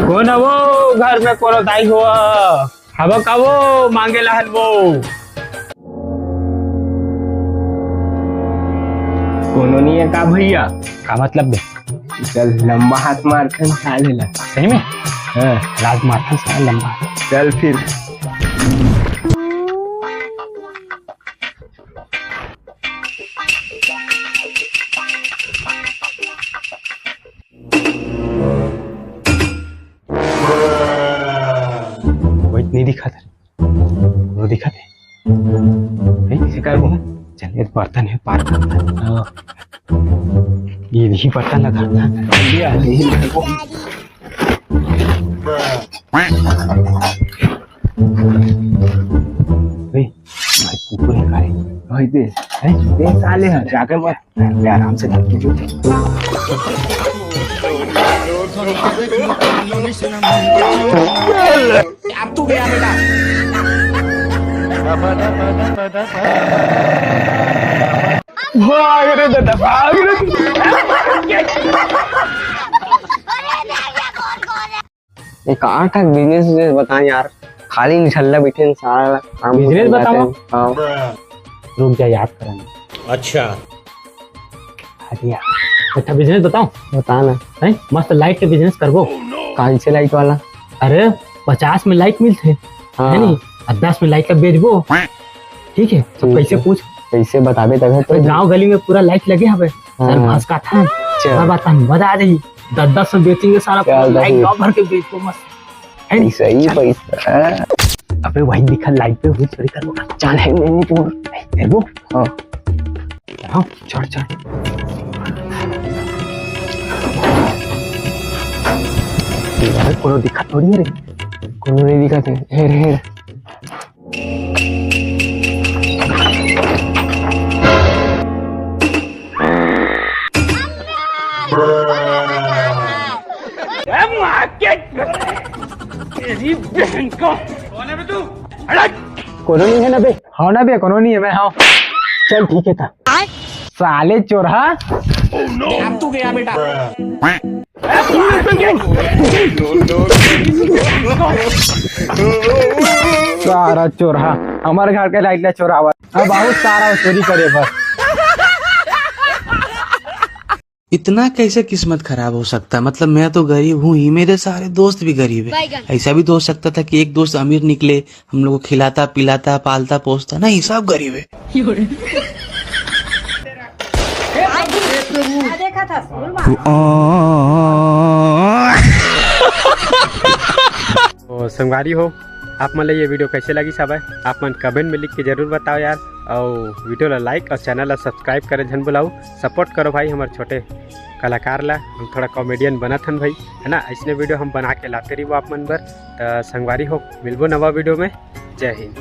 कौन है वो घर में कोनो दाई हो हवा का वो मांगे ला वो कोनो नहीं है का भैया का मतलब बे चल लंबा हाथ मारथन साल ला सही में राज मारथन साल लंबा चल फिर नहीं दिखा था वो दिखा थे नहीं कर वो चल ये बर्तन है पार करना ये नहीं बर्तन लगा लिया भाई पूरे खाए भाई दे साले हैं जाकर मत आराम से अब तू गया बेटा भाग रे दादा भाग रे ये कहाँ का बिजनेस बताएं यार, खाली निठल्ला बैठे सारा बिजनेस बताओ। रुक जा याद करना। अच्छा अच्छा बिजनेस बताओ बता ना है मस्त लाइट के बिजनेस करबो। कौन से लाइट वाला? अरे 50 में लाइट मिलते है नहीं, 10 में लाइट का बेचबो। ठीक है तो कैसे पूछ कैसे बताबे तब तो गांव गली में पूरा लाइट लगे हवे सर भस का था बता मजा आ जाई। 10 में बेचेंगे सारा लाइट गांव भर के बेचबो मस्त है सही पैसा। अबे वही दिखा लाइट पे हुई चोरी करबो चल है मैंने पूर करबो। हां चढ़ चढ़ कोनो दिक्कत थोड़ी है रे, कोनो नहीं दिक्कत है हेर हेर तेरी बहन को कौन है बे तू? कोनो नहीं है ना बे। हाँ ना बे कोनो नहीं है मैं। हाँ चल ठीक है था साले चोरहा। अब तू गया बेटा सारा चोरहा हमारे घर का लाइट ला चोरावा बहुत सारा चोरी करे बस। इतना कैसे किस्मत खराब हो सकता है? मतलब मैं तो गरीब हूँ ही, मेरे सारे दोस्त भी गरीब है। ऐसा भी तो हो सकता था कि एक दोस्त अमीर निकले, हम लोग को खिलाता पिलाता पालता पोसता, नहीं सब गरीब है। देखा था तो संगवारी हो आप मन ये वीडियो कैसे लगी सब है आप मन कमेंट में लिख के जरूर बताओ यार। और वीडियो ला लाइक और चैनल ला सब्सक्राइब करे झन बुलाओ, सपोर्ट करो भाई हमारे छोटे कलाकार ला। हम थोड़ा कॉमेडियन बना थन भाई है ना, ऐसने वीडियो हम बना के लाते रही वो आप मन बर। तो संगवारी हो मिलबो नवा वीडियो में। जय हिंद।